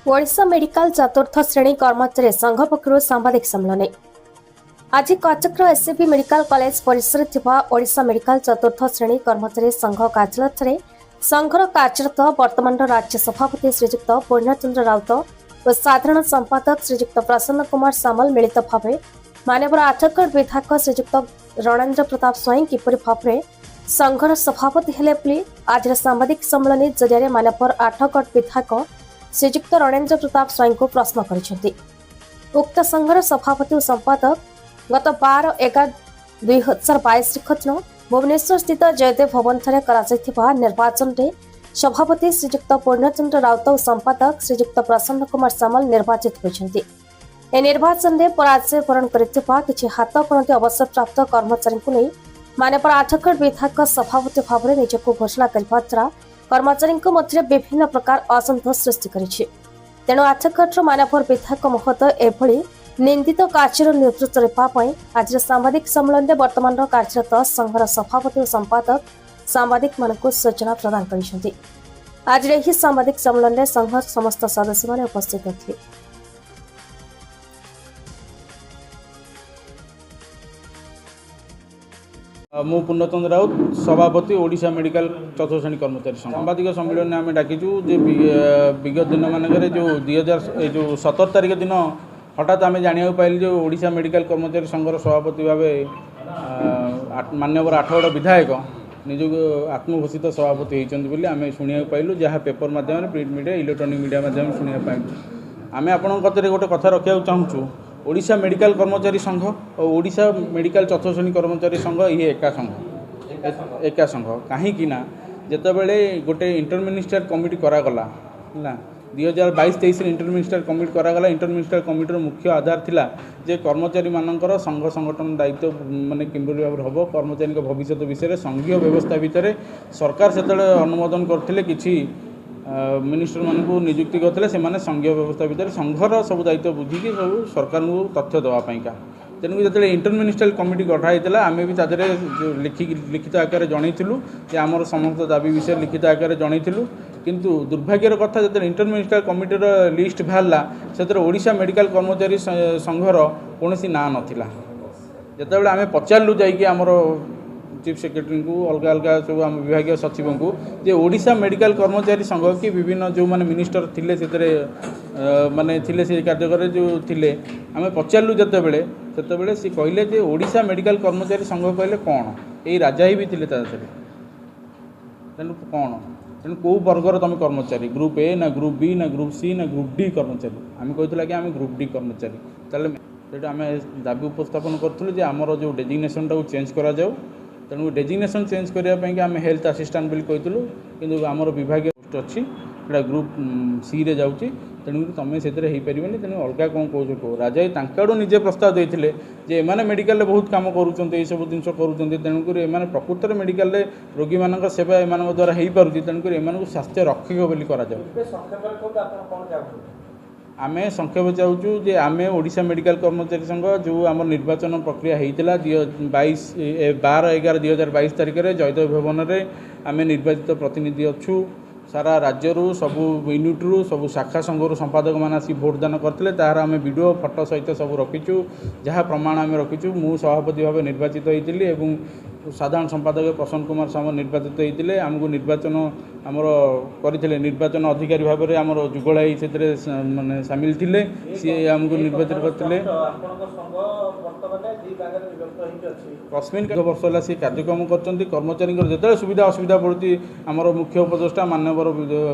Odisha medical चतुर्थ श्रेणी कर्मचारी संघ पक्षर सांबादिक सम्मेलन आज कटक एससीबी मेडिकल कॉलेज परिसर ओडिशा मेडिकल चतुर्थ श्रेणी कर्मचारी संघ कार्यालय संघर कार्यरत वर्तमान राज्य सभापति श्रीजुक्त पूर्णचंद्र राउत और साधारण संपादक श्रीजुक्त प्रसन्न कुमार सामल मिलित भाव मान्यवर आठगढ़ विधायक श्रीजुक्त रणेन्द्र प्रताप स्वाई किपरि भाव संघर सभापति हेले आज सांबादिक सम्मेलन जरिए मान्यवर आठगढ़ विधायक श्रीजुक्त रणेन्द्र प्रताप स्वाई को प्रश्न कर उक्त संघर सभापति और संपादक गत 12/11/2022 दिन भुवनेश्वर स्थित जयदेव भवन निर्वाचन में सभापति श्रीजुक्त पूर्णचंद्र राउत और संपादक श्रीजुक्त प्रसन्न कुमार सामल निर्वाचित होती। ए निर्वाचन में पराजय वरण कर हाथ गणति अवसरप्राप्त कर्मचारी को नहीं मान्यवर आठगढ़ विधायक सभापति भाव में निजक घोषणा करने द्वारा कर्मचारी मध्य विभिन्न प्रकार असंतोष सृष्टि करिछि। तेणु आठगढ़ मान्यवर विधायक महोदय एभली निंदित कार्य नेतृत्व देवाई आज सांबादिक सम्मेलन में वर्तमान कार्यरत संघर सभापति और संपादक सांबादिक मानक सूचना प्रदान कर आज यही सांबादिक सम्मेलन में संघर समस्त सदस्य मैंने उपस्थित थे। मु पूर्णचंद्र राउत सभापति ओडिशा मेडिकल चतुर्थ श्रेणी कर्मचारी संघ सांबादिक सम्मेलन में आम डाकिचु जे विगत दिन मानक जो 2017 तारिख दिन हठात आम जाना पाइल जो ओडिशा मेडिकल कर्मचारी संघर सभापति भाव मान्यवर आठगढ़ विधायक निजक आत्मघोषित सभापति होती आम शुणा पाइलु जहाँ पेपर मध्यम प्रिंट मीडिया इलेक्ट्रोनिक मीडिया मध्यम शुणा पाइलु। आम आपण गोटे कथा रखा चाहूँ ओडिशा मेडिकल कर्मचारी संघ और ओडिशा मेडिकल चतुर्थ श्रेणी कर्मचारी संघ ये एका संघ कहीं जितेबले गोटे इंटरमिनिस्टर कमिटी करागला है 2022-23 इंटरमिनिस्टर कमिटी करागला। इंटरमिनिस्टर कमिटीर मुख्य आधार थिला जे कर्मचारी मानकर संघ संगठन दायित्व माने किंबरी भाव हम कर्मचारी भविष्य विषय संघीय व्यवस्था भितर सरकार से अनुमोदन करथिले किछि मिनिस्टर मानू नियुक्ति करते से संघीय व्यवस्था भितर संघर सब दायित्व बुझिकी सब सरकार को तथ्य देवाईका तेणुक जो इंटरमिनिस्ट्रियल कमिटी गठा आम भी तादे लिखित आकार जनईलु जे आमर समस्त दाबी विषय लिखित आकार जनईलु किंतु दुर्भाग्यर कथा जो इंटरमिनिस्ट्रियल कमिटीर लिस्ट बाहरला से ओडिशा मेडिकल कर्मचारी संघर कौन ना नाला जितेबाला आम पचारू जामर चीफ सेक्रेटरी को अलग अलग सब आम विभाग सचिव को जे ओडिशा मेडिकल कर्मचारी संघ कि विभिन्न जो माने मिनिस्टर थिले से माने थिले से कार्यक्रम जो थिले आम पचारू जितेबले सी कहले जे ओडिशा मेडिकल कर्मचारी संघ कहले कौन यही राजा ही भी थिले तेणु कौन तेणु कौ वर्गर तुम कर्मचारी ग्रुप ए ना ग्रुप बी ना ग्रुप सी ना ग्रुप डी कर्मचारी आम कहला कि आम ग्रुप डी कर्मचारी ताले सेटा आम दाबी उपस्थापन करूँ आमर जो डेजिग्नेशन टाक चेंज करा जाऊ तेणु डेजिग्नेशन चेंज करने आम हेल्थ असिस्टेंट बोली कहूँ कि आमर विभाग पोस्ट अच्छी ग्रुप सी रे जाऊँगी तेणु तुम से पारे तेणु अलग कौन कौच कहो राजा तांकाड़ू निजे प्रस्ताव देते जे एमाने मेडिकल बहुत कम करुँच सब जिन करुँच तेणुक एम प्रकृत मेडिकल रोगी मान सेवा एम द्वारा हो पार्टी तेणुक एम स्वास्थ्य रक्षक बोली आम संक्षेप चाहूँ जे आम ओडिशा मेडिकल कर्मचारी संघ जो आम निर्वाचन प्रक्रिया होता 12/11/2022 तारिख में जयदेव भवन में आम निर्वाचित प्रतिनिधि अच्छू सारा राज्यरू सबू यूनिट्रु सबू शाखा संघर संपादक मैंने आसी भोट दान करते तार आम वीडियो फोटो सहित सब रखीचु जहाँ प्रमाण आम रखीचु मु सभापति भाव निर्वाचित होती साधारण संपादक प्रसन्न कुमार सामल निर्वाचित होते आमको निर्वाचन आमर करते निर्वाचन अधिकारी भाव में आमर जुगलाई से माने सामिल थे सी आमको निर्वाचित करते कस्मिन वर्ष है सी कार्यक्रम कर कर्मचारी जो सुविधा असुविधा पड़ती आमर मुख्य उपदेष्टा मान्यवर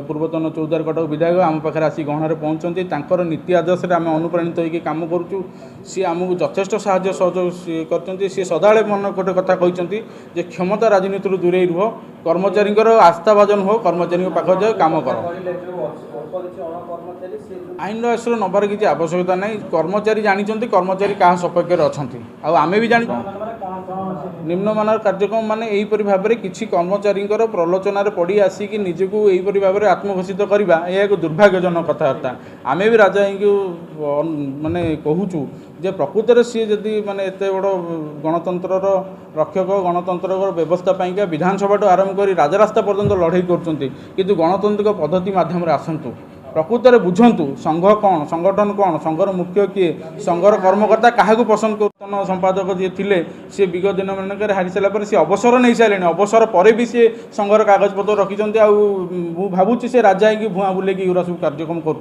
पूर्वतन चौदार कटक विधायक आम पाखे आसी गहणार पहुँचती नीति आदर्श आम अनुप्राणित होकर कम करुँ सी आमको यथेष्ट साहाय्य सहयोग कर सदा मन गोटे कथा कहते जे क्षमता राजनीति दूरे रुह कर्मचारी आस्था भाजन हो कर्मचारी पाख जाओ कम कर आईन आश्रय नबार किसी आवश्यकता नहीं कर्मचारी जानते कर्मचारी क्या सपक्ष अच्छा आम भी जान निम्नमान कार्यक्रम माने यहीपरि भाव में किसी कर्मचारी प्रलोचन पड़ी आसिक निजक यहीपरि भाव में आत्मघोषित करवा यह एक दुर्भाग्यजनक कथबार्ता आम भी राजा माने कहूँ जे प्रकृत में सी जदि माने एत बड़ गणतंत्र रक्षक गणतंत्र व्यवस्था पाइका विधानसभा आरंभ कर राजरास्ता पर्यंत लड़ाई कर गणतांत्रिक पद्धति माध्यम आसतु प्रकृत में बुझंतु संघ कौन संगठन कौन संघर मुख्य किए संघर कर्मकर्ता क्या पसंद कर संपादक जी थे सी विगत दिन मानक हारी सारापर सी अवसर नहीं सारे अवसर पर भी सी संघर कागज पत्र रखिंट भावुँ से राजा ही भुआ बुले सब कार्यक्रम कर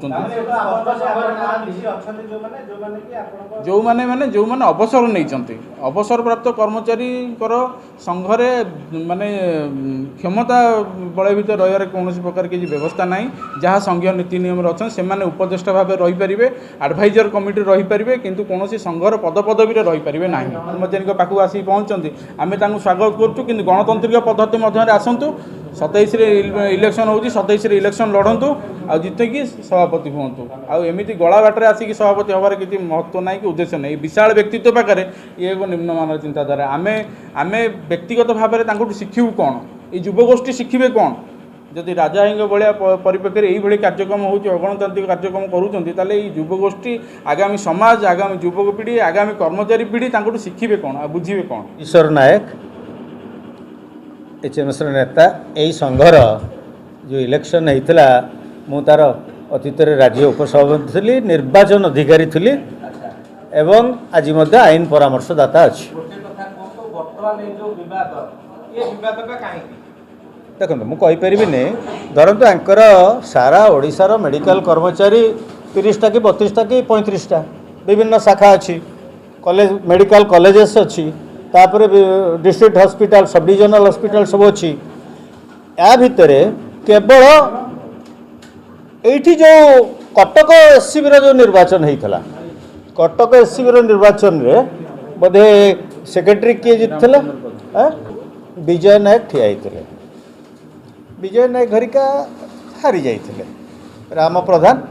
जो मैंने जो मैंने अवसर नहीं अवसर प्राप्त कर्मचारी संघरे माने क्षमता बल भर रही कौन प्रकार किसी व्यवस्था ना जहाँ संघीय नीति नियम अच्छा से उपदेष्टा भाव रहीपर आडभाइजर कमिटी रहीपर किंतु कौन संघर पदपदवी रहीपर ना कर्मचारी पाखक आसिक पहुँचती आम स्वागत करूँ कि गणतांत्रिक पद्धति मध्य आसतु 27 इलेक्शन हो 27 इलेक्शन लड़तु आ जितकी सभापति हूँ आमती गला बाटर आसिक सभापति हबार किसी महत्व ना कि उद्देश्य नहीं विशाल व्यक्तित्व पाखे ये एक निम्नमान चिंताधारा आम व्यक्तिगत भाव में शिखू कौन ये युवगोष्ठी शिखे कौन जदि राजा भाया परिप्रेक्षी यही कार्यक्रम हो अगणतांत्रिक कार्यक्रम करुँच युवगोष्ठी आगामी समाज आगामी युवक पीढ़ी आगामी कर्मचारी पीढ़ी शिखे कौन आ बुझे कौन। ईश्वर नायक एचएमएस नेता यही संघर जो इलेक्शन होता मु तार अतीत राज्य उपसभापति थी निर्वाचन अधिकारी थी एवं आज आईन परामर्शदाता अच्छी देखो मुझे धरतु आंकर सारा ओडिशार मेडिकल कर्मचारी 30टा कि 32टा कि 35टा विभिन्न शाखा अच्छी कॉलेज मेडिकल कॉलेजेस अच्छी तापर district hospital sub divisional hospital सब अच्छी या भितर केवल एठी जो कटक एससीबी जो निर्वाचन होता कटक एससीबी निर्वाचन रे बोधे सेक्रेटरी किए जीतला विजय नायक ठिया होते विजय नायक घरिका हारी जाइए राम प्रधान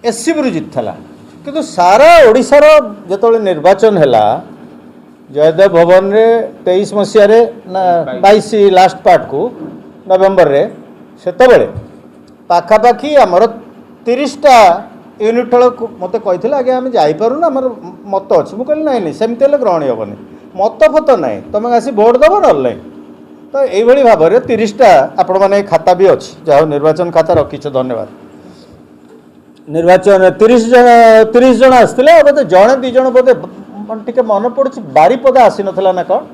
एससीबी जीतला किंतु सारा ओडिशार जो निर्वाचन है जयदेव भवन रे 23 मसीह ना 22 लास्ट पार्ट को नवेम्बर रे सेतबेले पाखापाखि आमर 30टा यूनिट मत कही आगे आम जापरूना आमर मत अच्छे मुझे कहली नहीं सेमती ग्रहण हेनी मत फत ना तुम आसी भोट दब ना तो यही भाव में 30टा आपण मैंने खाता भी अच्छी जहाँ निर्वाचन खाता रखीच धन्यवाद निर्वाचन 30 जन आसते बोधे जड़े दी जन बोधे टे मन पड़ू बारीपदा आसी नाला ना कौन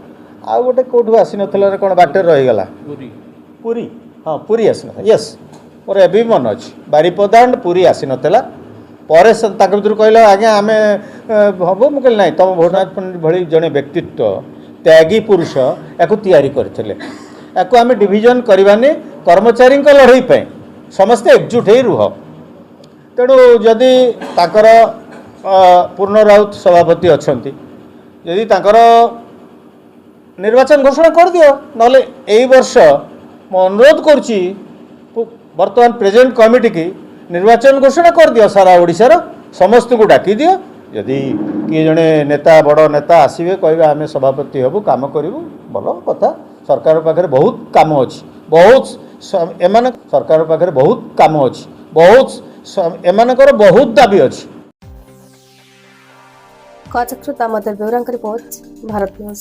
आउ गोटे कौटू आसी ना कौन बाटर रहीगला पुरी हाँ पुरी आसी ना यस मोर एवं मन अच्छी बारीपदा एंड पुरी आसी नाला पर भर कहला आज्ञा आम हम मुझे ना तुम भोटनाथ पंडित भली जड़े व्यक्तित्व त्यागी पुरुष या करते आम डिविजन करवानी कर्मचारी लड़ई पे समस्ते एकजुट हो रुह तेणु जदि ताकर पूर्ण राउत सभापति अच्छा यदि निर्वाचन घोषणा कर दियो नले यही वर्ष मो अनुरोध करुच्ची बर्तमान प्रेजेंट कमिटी की निर्वाचन घोषणा कर दियो सारा ओडिशार समस्त को डाकी दियो यदि किए जड़े नेता बड़ नेता आसवे कह आम सभापति हबू काम करूँ भल कथा सरकार पाखे बहुत काम अच्छी बहुत एम सरकार पाखे बहुत काम अच्छी बहुत एमानकर बहुत दाबी अच्छी। कथकृत दामोदर बेउरांक रिपोर्ट भारत न्यूज।